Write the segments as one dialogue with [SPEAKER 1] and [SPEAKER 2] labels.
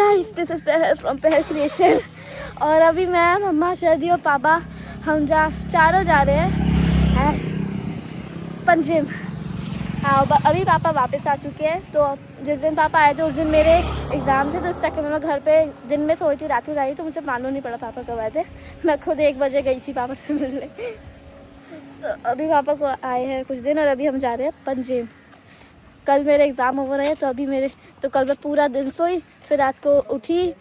[SPEAKER 1] Guys, this is पहल from पहल creation. और अभी मैं, मम्मा, शर्दी और पापा हम चारों जा रहे हैं पंजिम। हाँ, अभी पापा वापस आ चुके हैं। तो जिस दिन पापा आए थे उस दिन मेरे एग्ज़ाम थे, तो इस चक्कर में मैं घर पे दिन में सोई थी, रात को आई, तो मुझे मालूम नहीं पड़ा पापा कब आए थे। मैं खुद 1 बजे गई थी पापा से मिलने। तो अभी पापा को आए हैं कुछ दिन और अभी हम जा रहे हैं पंजिम। कल मेरे एग्ज़ाम हो रहे हैं, तो अभी तो कल मैं पूरा दिन सोई, फिर रात को उठी,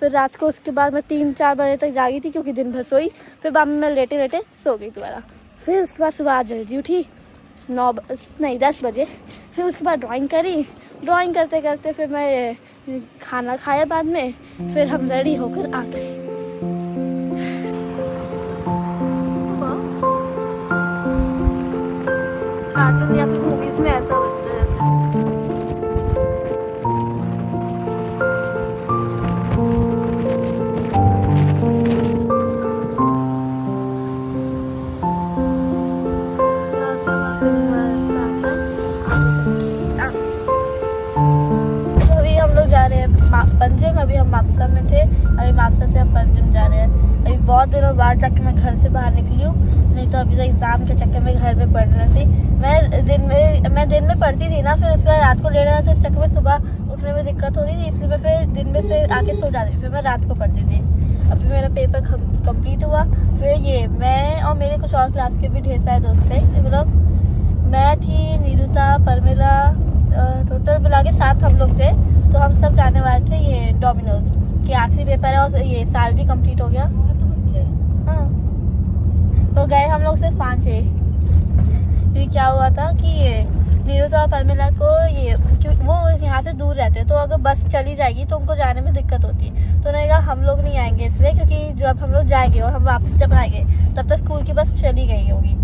[SPEAKER 1] फिर रात को उसके बाद मैं 3-4 बजे तक जागी थी क्योंकि दिन भर सोई। फिर बाद में मैं लेटे लेटे सो गई दोबारा। फिर उसके बाद सुबह जल्दी उठी 10 बजे। फिर उसके बाद ड्राइंग करी। ड्राइंग करते करते फिर मैं खाना खाया बाद में। फिर हम रेडी होकर आ गए। कार्टून या फिर मूवीज में ऐसा होता है। तो अभी हम लोग जा रहे हैं पंजिम। अभी हम मापसा में थे, अभी मापसा से हम पंजिम जा रहे हैं। अभी बहुत दिनों बाद जाके मैं घर से बाहर निकली हूँ, नहीं तो अभी तो एग्ज़ाम के चक्कर में घर में पढ़ रही थी। मैं दिन में पढ़ती थी ना, फिर उसके बाद रात को लेट रहा था, इस चक्कर में सुबह उठने में दिक्कत होती थी, इसलिए मैं फिर दिन में फिर आके सो जाती थी, फिर मैं रात को पढ़ती थी। अभी मेरा पेपर कंप्लीट हुआ। फिर ये मैं और मेरे कुछ और क्लास के भी ढेर सारे दोस्त थे, मतलब मैं थी, नीरुता, परमिला, टोटल मिला के 7 हम लोग थे। तो हम सब जाने वाले थे ये डोमिनोज के आखिरी पेपर है और ये साल भी कंप्लीट हो गया। हाँ, तो गए हम लोग सिर्फ 5 है। क्योंकि क्या हुआ था कि ये नीरुता और परमिला को वो यहाँ से दूर रहते हैं, तो अगर बस चली जाएगी तो उनको जाने में दिक्कत होती है। तो उन्होंने कहा हम लोग नहीं आएंगे, इसलिए क्योंकि जब हम लोग जाएंगे और हम वापस जब आएंगे तब तक स्कूल की बस चली गई होगी।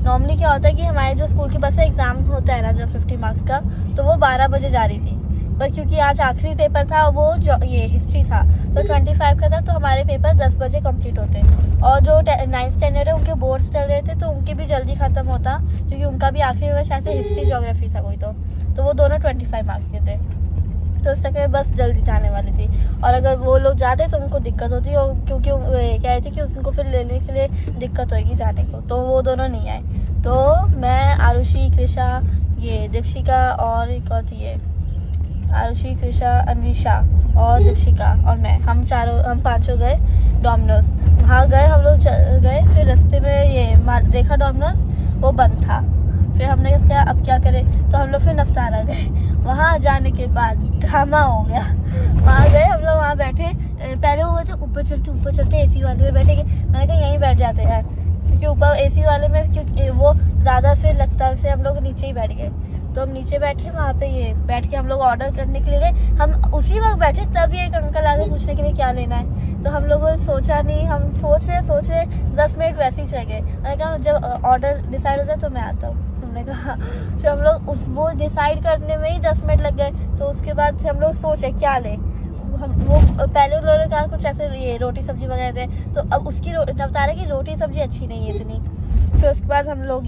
[SPEAKER 1] नॉर्मली क्या होता है कि हमारे जो स्कूल की बस है, एग्ज़ाम होता है ना जो 50 मार्क्स का, तो वो 12 बजे जा रही थी। पर क्योंकि आज आखिरी पेपर था, वो जो ये हिस्ट्री था, तो 25 का था, तो हमारे पेपर 10 बजे कंप्लीट होते। और जो 9th स्टैंडर्ड है उनके बोर्ड्स चल रहे थे, तो उनके भी जल्दी ख़त्म होता, क्योंकि उनका भी आखिरी पेपर शायद से हिस्ट्री ज्योग्राफी था कोई, तो वो दोनों 25 मार्क्स के थे। तो उस चक्कर में बस जल्दी जाने वाली थी। और अगर वो लोग जाते तो उनको दिक्कत होती, और क्योंकि कह रहे थे कि उनको फिर लेने के लिए दिक्कत होगी जाने को, तो वो दोनों नहीं आए। तो मैं, आरुषि, कृषा, ये दीपशिका और एक और थी, ये आरुषि, कृषा, अन्विशा और दीपशिका और मैं, हम 5 गए डोमिनोज। वहाँ गए हम लोग गए। फिर रास्ते में ये देखा डोमिनोज, वो बंद था। फिर हमने क्या अब क्या करें, तो हम लोग फिर नफ्तारा गए। वहाँ जाने के बाद ड्रामा हो गया। वहाँ गए हम लोग, वहाँ बैठे। पहले वो थे ऊपर चलते एसी वाले में बैठेंगे। मैंने कहा यहीं बैठ जाते हैं, क्योंकि ऊपर एसी वाले में क्योंकि वो ज़्यादा फिर लगता है, फिर हम लोग नीचे ही बैठ गए। तो हम नीचे बैठे, वहाँ पे ये बैठ के हम लोग ऑर्डर करने के लिए गए। हम उसी वक्त बैठे, तभी एक अंकल आगे पूछने के लिए क्या लेना है। तो हम लोगों ने सोचा नहीं, हम सोच रहे 10 मिनट वैसे ही चल गए। मैंने कहा जब ऑर्डर डिसाइड होता है तो मैं आता हूँ, हमने कहा। फिर हम लोग वो डिसाइड करने में ही 10 मिनट लग गए। तो उसके बाद फिर हम लोग सोचे क्या लें। वो पहले उन्होंने कहा कुछ ऐसे ये रोटी सब्जी वगैरह थे, तो अब उसकी नवतारा की रोटी सब्जी अच्छी नहीं है इतनी। फिर उसके बाद हम लोग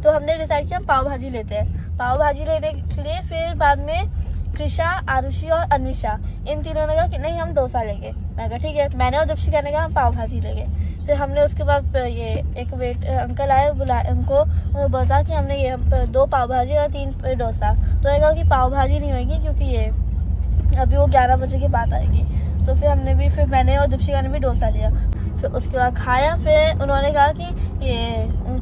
[SPEAKER 1] तो हमने डिसाइड किया हम पाव भाजी लेते हैं। पाव भाजी लेने के लिए फिर बाद में कृषा, आरुषि और अन्विशा, इन तीनों ने कहा कि नहीं हम डोसा लेंगे। मैं कहा ठीक है। मैंने और दीपशिका ने कहा हम पाव भाजी लेंगे। फिर हमने उसके बाद ये एक अंकल आए, उनको बोला कि हमने ये 2 पाव भाजी और 3 डोसा। तो ये कहा कि पाव भाजी नहीं होगी क्योंकि ये अभी वो 11 बजे के बाद आएगी। तो फिर मैंने और दीपशिका ने भी डोसा लिया। फिर उसके बाद खाया। फिर उन्होंने कहा कि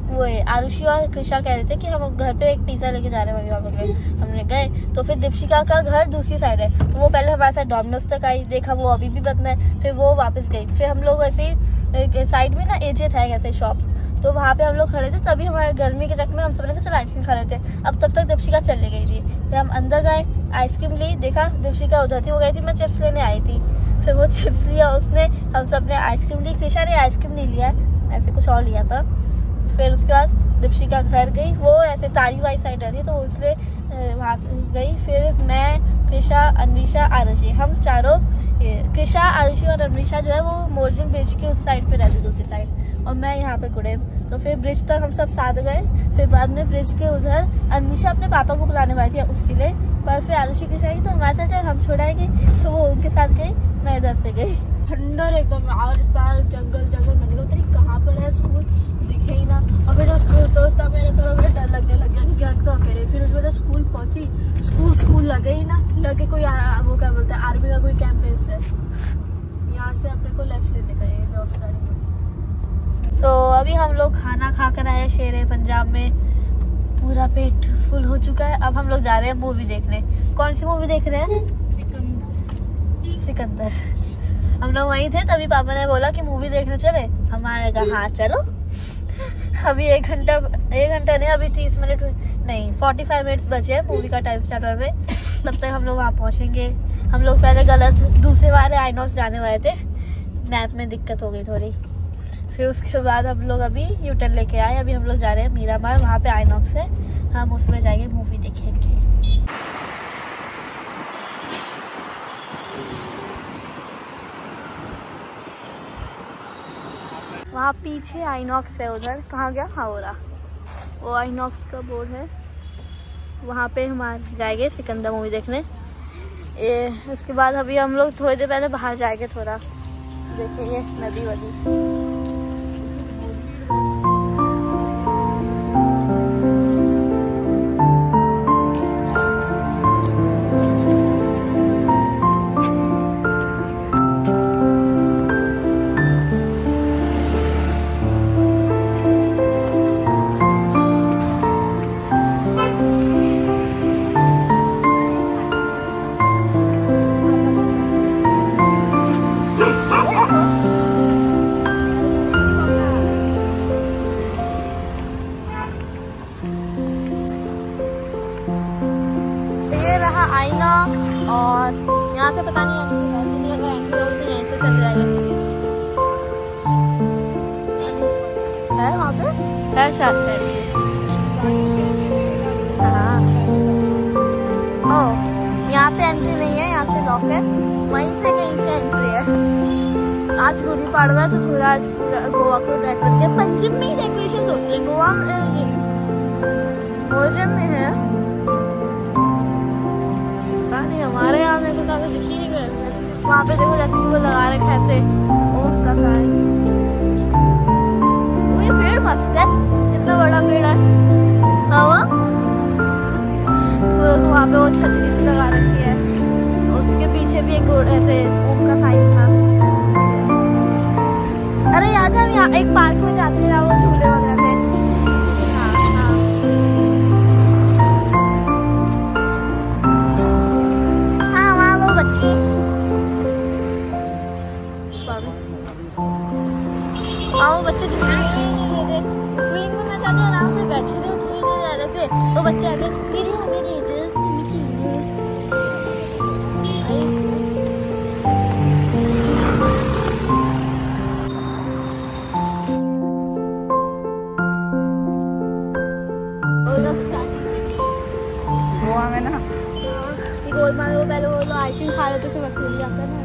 [SPEAKER 1] वो आरुषि और कृषा कह रहे थे कि हम घर पे एक पिज़्ज़ा लेके जा रहे हैं मम्मी पापा के लिए। हमने गए, तो फिर दीपशिका का घर दूसरी साइड है, तो वो पहले हमारे साथ डोमिनोज तक आई, देखा वो अभी भी बंद है। फिर वो वापस गई। फिर हम लोग ऐसे ही साइड में ना एजे था ऐसे शॉप, तो वहाँ पे हम लोग खड़े थे। तभी हमारे गर्मी के चक्कर में हम सबने कहा चल आइसक्रीम खा लेते हैं। अब तब तक दीपशिका चली गई थी। फिर हम अंदर गए, आइसक्रीम ली, देखा दीपशिका उधर थी, वो गई थी, मैं चिप्स लेने आई थी। फिर वो चिप्स लिया उसने, हम सब ने आइसक्रीम ली। कृषा ने आइसक्रीम नहीं लिया, ऐसे कुछ और लिया था। फिर उसके बाद दीपशिका घर गई, वो ऐसे तारी वाली साइड रहती है, तो इसलिए वहाँ गई। फिर मैं, कृषा, अन्विशा, आरुषि, हम चारों, कृषा, आरुषि और अन्विशा जो है वो मोरजिम ब्रिज के उस साइड पे रहती, दूसरी साइड, और मैं यहाँ पे गुड़े। तो फिर ब्रिज तक हम सब साथ गए। फिर बाद में ब्रिज के उधर अनमिशा अपने पापा को बुलाने वाली थी उसके लिए, पर फिर आरुषि की शादी तो हमारे साथ हम छोड़ाएंगे, तो वो उनके साथ गई, मैं इधर से गई।
[SPEAKER 2] खंडर एकदम और पार जंगल मैंने कहा तेरी कहाँ पर है स्कूल, दिखे ही ना। और फिर जब स्कूल तो तब मेरे थोड़ा मुझे डर लगने लग गया क्या तो अकेले। फिर उसके बाद स्कूल पहुंची, स्कूल लगे ही ना, लगे कोई वो क्या बोलते हैं आर्मी का कोई कैंपस है, यहाँ से अपने को लेफ्ट लेने का है जो गाड़ी।
[SPEAKER 1] तो अभी हम लोग खाना खा कर आए शेर पंजाब में, पूरा पेट फुल हो चुका है। अब हम लोग जा रहे हैं मूवी देखने। कौन सी मूवी देख रहे हैं? सिकंदर। हम लोग वहीं थे तभी पापा ने बोला कि मूवी देखने चले, हमारे कहा हाँ चलो। अभी एक घंटा नहीं, अभी 30 मिनट नहीं 45 मिनट्स बचे हैं मूवी का टाइम स्टार्ट होने में। तब तक हम लोग वहाँ पहुँचेंगे। हम लोग पहले गलत दूसरे वाले आइनॉक्स जाने वाले थे, मैप में दिक्कत हो गई थोड़ी। फिर उसके बाद हम लोग अभी यूटर्न लेके आए। अभी हम लोग जा रहे हैं मीरामार, वहाँ पे आइनॉक्स है, हम उसमें जाएंगे मूवी देखेंगे। वहाँ पीछे आइनॉक्स है, उधर कहाँ गया? हाँ हो रहा, वो आइनॉक्स का बोर्ड है, वहाँ पे हम जाएंगे सिकंदर मूवी देखने। उसके बाद अभी हम लोग थोड़ी देर पहले बाहर जाएंगे, थोड़ा देखेंगे नदी वदी। आइनॉक्स और यहाँ से पता नहीं एंट्री है, अगर एंट्री हो तो यहीं से चल जाएंगे। है वहाँ पे है शायद हाँ। ओह यहाँ से एंट्री नहीं है, यहाँ से लॉक है, वहीं से कहीं से एंट्री है। आज गुड़ी पाड़वा है तो थोड़ा पूरा गोवा को डेकोरेट किया। पंजाब में ही डेकोरेशन होती है, गोवा में ये मोरजम में है नहीं, हमारे यहाँ मेरे को ज्यादा दिख ही नहीं कर। वहाँ पे देखो जैसे कि वो लगा रखा है ऐसे ओम का साइन। वो ये पेड़ मस्त है, कितना बड़ा पेड़ है। हाँ वहाँ पे वो छतरी सी लगा रखी है, उसके पीछे भी एक ऐसे ओम का साइन था। अरे याद है हम यहाँ एक पार्क में जाते हैं, वो झूले वगैरह थे। हाँ बच्चे झूले नहीं दे स्विंग में मैं जाती आराम से बैठी थी, थोड़ी देर ज्यादा पे तो बच्चे आते दीदी हमें दे दे।
[SPEAKER 2] गोवा में ना
[SPEAKER 1] गोलमाल वो पहले वो लोग आइसक्रीम खा रहे थे, फिर वसूली आता है ना।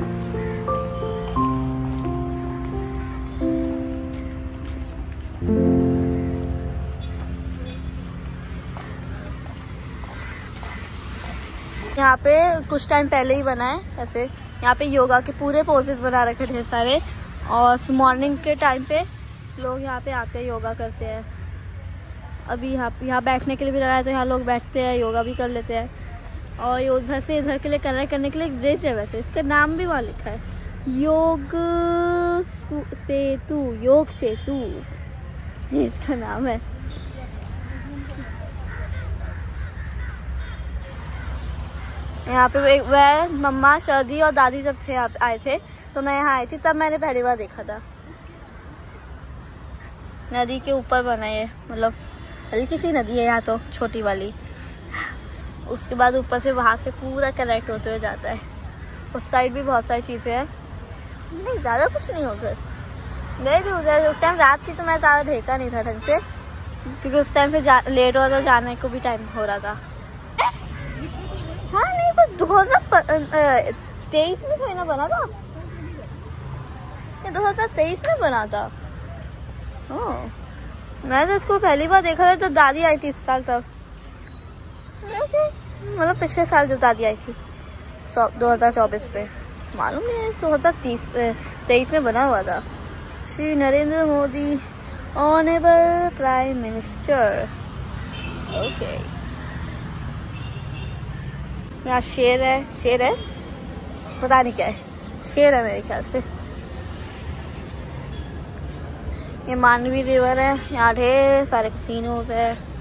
[SPEAKER 1] यहाँ पे कुछ टाइम पहले ही बना है ऐसे, यहाँ पे योगा के पूरे पोजेस बना रखे ढेर सारे, और मॉर्निंग के टाइम पे लोग यहाँ पे आते हैं योगा करते हैं। अभी यहाँ बैठने के लिए भी लगा है, तो यहाँ लोग बैठते हैं योगा भी कर लेते हैं। और उधर से इधर के लिए करने के लिए एक ब्रिज है, वैसे इसका नाम भी वहाँ लिखा है योग सेतु इसका नाम है। यहाँ पे वह मम्मा शादी और दादी जब थे आए थे तो मैं यहाँ आई थी, तब मैंने पहली बार देखा था। नदी के ऊपर बना है, मतलब हल्की सी नदी है यहाँ तो, छोटी वाली। उसके बाद ऊपर से वहाँ से पूरा कनेक्ट होते हुए जाता है। उस साइड भी बहुत सारी चीजें हैं, नहीं ज़्यादा कुछ नहीं उधर। गए थे उधर, उस टाइम रात थी तो मैं ज़्यादा देखा नहीं था ढंग से, क्योंकि उस टाइम पे लेट हो रहा था, जाने को भी टाइम हो रहा था। हाँ नहीं, पर 2023 में थोड़ी ना बना था, ये 2023 में बना था। ओह मैं तो इसको पहली बार देखा था तो दादी आई थी इस साल तब, मतलब पिछले साल जब दादी आई थी 2024 पे, मालूम नहीं है 2023 में बना हुआ था। Shri Narendra Modi honourable prime minister. Okay, यहाँ शेर है पता नहीं क्या है, शेर है मेरे ख्याल से। ये मांडवी रिवर है, यहाँ ढेर सारे कैसीनोज है।